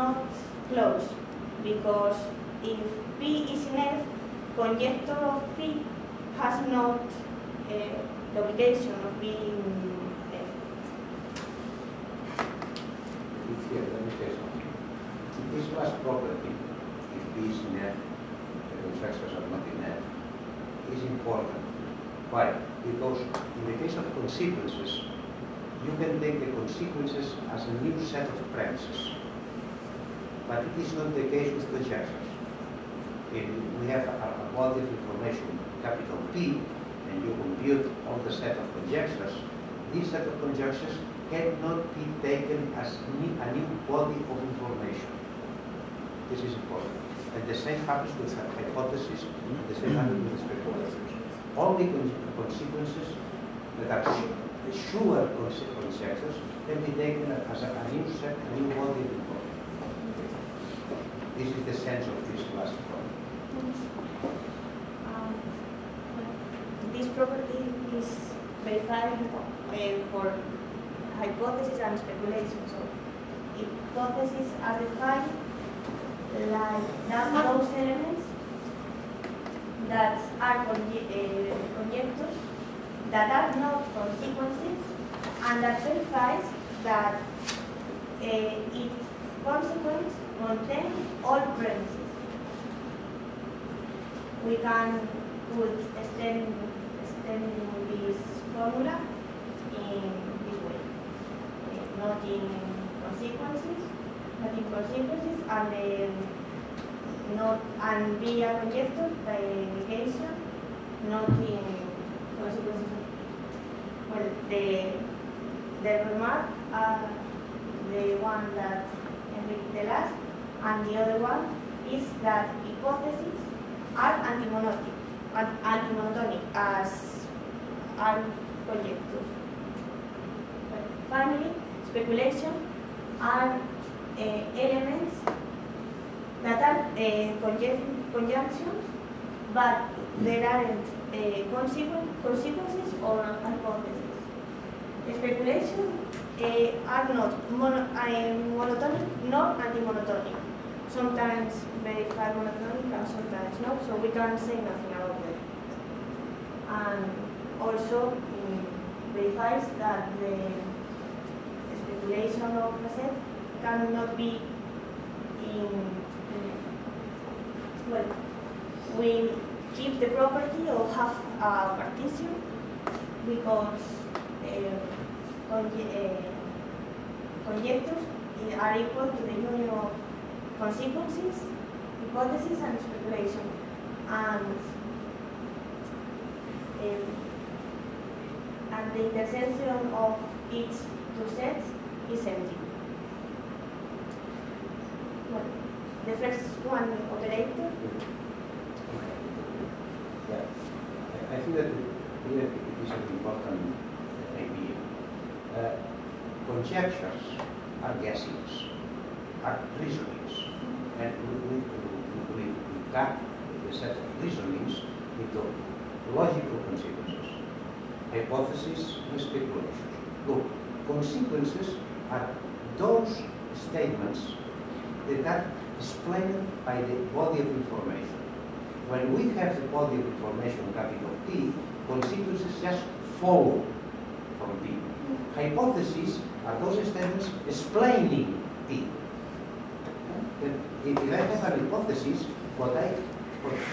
not closed, because if P is in F, conjecture of P has not the obligation of being F. Here, let me say something. This last property, if P is in F, the constructors are not in F, is important. Why? Because in the case of consequences, you can take the consequences as a new set of premises. But it is not the case with conjectures. If we have a body of information, capital P, and you compute all the set of conjectures, this set of conjectures cannot be taken as a new body of information. This is important. And the same happens with hypotheses, the same happens with speculations. Only consequences that are sure conjectures can be taken as a new set, a new body of information. This is the sense of this last point. This property is verified for hypotheses and speculation. So, hypotheses are defined like those elements that are conjectures, that are not consequences, and that verifies that its consequence contains all premises. We can put extend this formula in this way, not in consequences, and be a conjecture by negation, not in consequences. Well, the remark are the one that Enrique tells us, and the other one is that hypotheses are anti-monotonic as are conjectures. But finally, speculation are elements that are conjunctions, but there aren't consequences or hypotheses. Speculation are not monotonic nor anti-monotonic. Sometimes verify monotonic and sometimes not, so we can't say nothing about them. And also verifies that the speculation of a set cannot be well, we keep the property of half a Cartesian because conjectures are equal to the union of consequences, hypothesis, and speculation. And the intersection of each two sets is empty. Well, the first one, operator. Yeah, I think that here it is an important idea. Conjectures are guessings, are reasonings, and we cut the set of reasonings into logical consequences, hypotheses, and speculations. Look, consequences are those statements that are explained by the body of information. When we have the body of information, capital P, consequences just follow from P. Hypotheses are those statements explaining P. If I have an hypothesis, what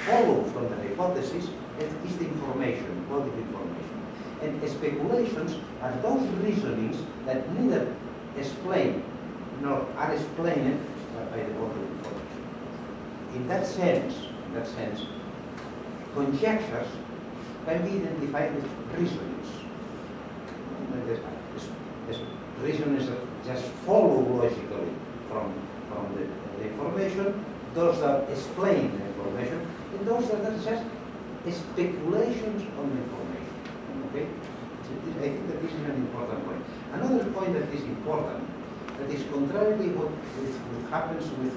follows from the hypothesis is the information, body of information. And speculations are those reasonings that neither explain nor are explained by the body of information. In that sense, conjectures can be identified with reasonings. Reasonings that just follow logically from the information, those that explain the information, and those that are just speculations on the information. Okay? I think that this is an important point. Another point that is important, that is contrary to what happens with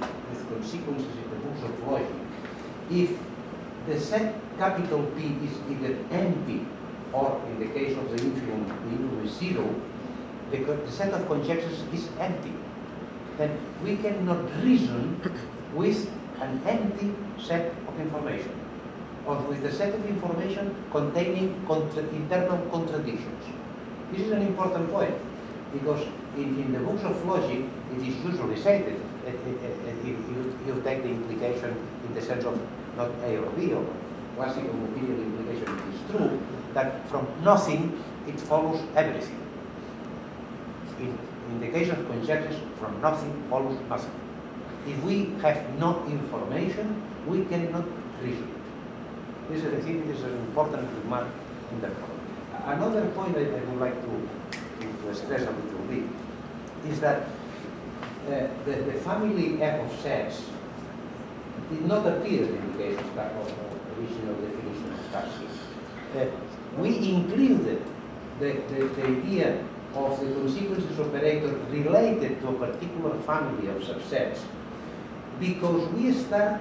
consequences in the books of logic. If the set capital P is either empty, or in the case of the infimum is zero, the set of conjectures is empty. And we cannot reason with an empty set of information, or with a set of information containing internal contradictions. This is an important point, because in the books of logic, it is usually stated, if you take the implication in the sense of not A or B, or classical material implication, it is true that from nothing it follows everything. In the case of conjectures, from nothing follows nothing. If we have no information, we cannot reason. This is, I think, this is an important remark in that point. Another point that I would like to stress a little bit is that the family F of sets did not appear in the case of original definition of scarcity. We included the idea of the consequences operator related to a particular family of subsets because we start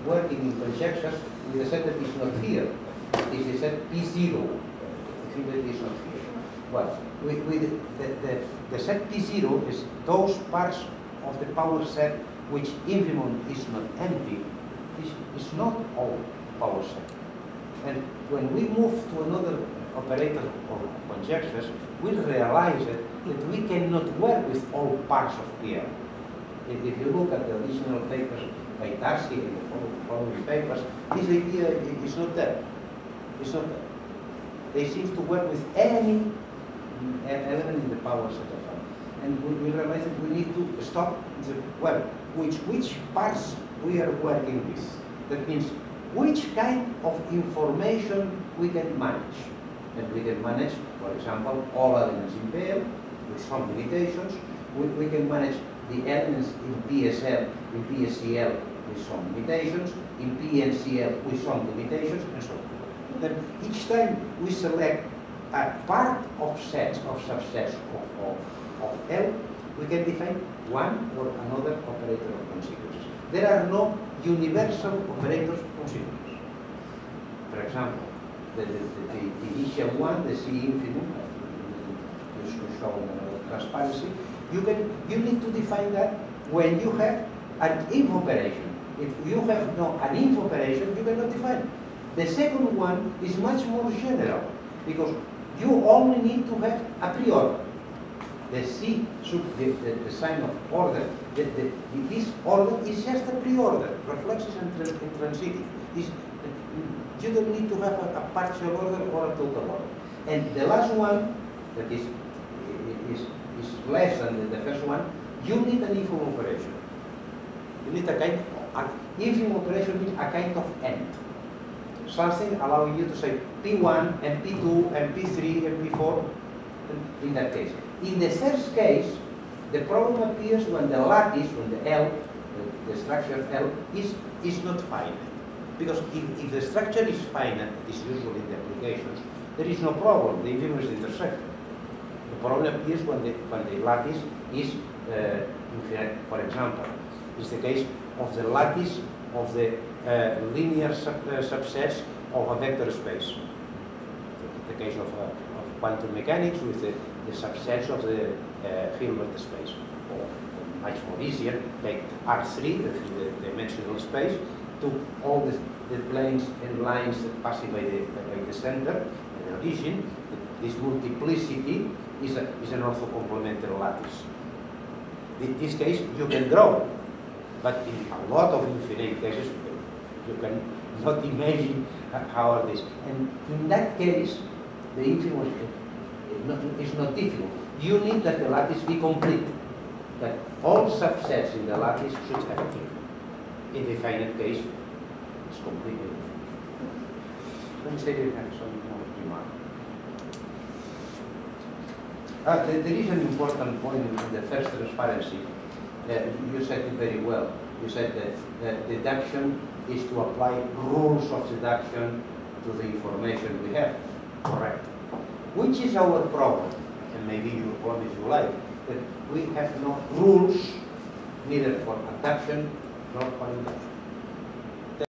working in conjectures with a set that is not here. It is a set P0. I think that is not here. Well, the set P0 is those parts of the power set which infimum is not empty. Is not all power set. And when we move to another operator of conjectures, we realize that we cannot work with all parts of PL. If you look at the original papers by Tarski and the following papers, this idea is not there. It's not there. They seem to work with any element in the power set of them. And we realize that we need to stop well, which parts we are working with. That means which kind of information we can manage. And we can manage, for example, all elements in PL with some limitations. We can manage the elements in PSL, in PSCL with some limitations, in PNCL with some limitations, and so on. Then each time we select a part of sets, of subsets of L, we can define one or another operator of consequences. There are no universal operators of consequences. For example, the initial one, the C infimum, you should show transparency. You need to define that when you have an if operation. If you have no an if operation, you cannot define it. The second one is much more general because you only need to have a priori. The C, the sign of order, this order is just a pre-order, reflexive and transitive. You don't need to have a partial order or a total order. And the last one, that is less than the first one, you need an infimum operation. You need a kind of, infimum operation means a kind of end. Something allowing you to say P1 and P2 and P3 and P4 in that case. In the first case, the problem appears when the lattice, when the L, the structure L, is not finite. Because if the structure is finite, it is usually in the applications, there is no problem, the infimum is intersected. The problem appears when the lattice is infinite. For example, it's the case of the lattice of the linear subsets of a vector space. The case of quantum mechanics with the subsets of the Hilbert space. Or much more easier, take R3, the dimensional space, to all the planes and lines that pass by the center, the origin. This multiplicity is an orthocomplementary lattice. In this case, you can grow, but in a lot of infinite cases, you can not imagine how it is. And in that case, the infimum is not difficult. You need that the lattice be complete, that all subsets in the lattice should have a Q. In the finite case, it's completely different. Let me say that you have some more remark. There is an important point in the first transparency. You said it very well. You said that deduction is to apply rules of deduction to the information we have. Correct. Which is our problem? And maybe your problem if you like, that we have no rules, neither for adduction nor for induction.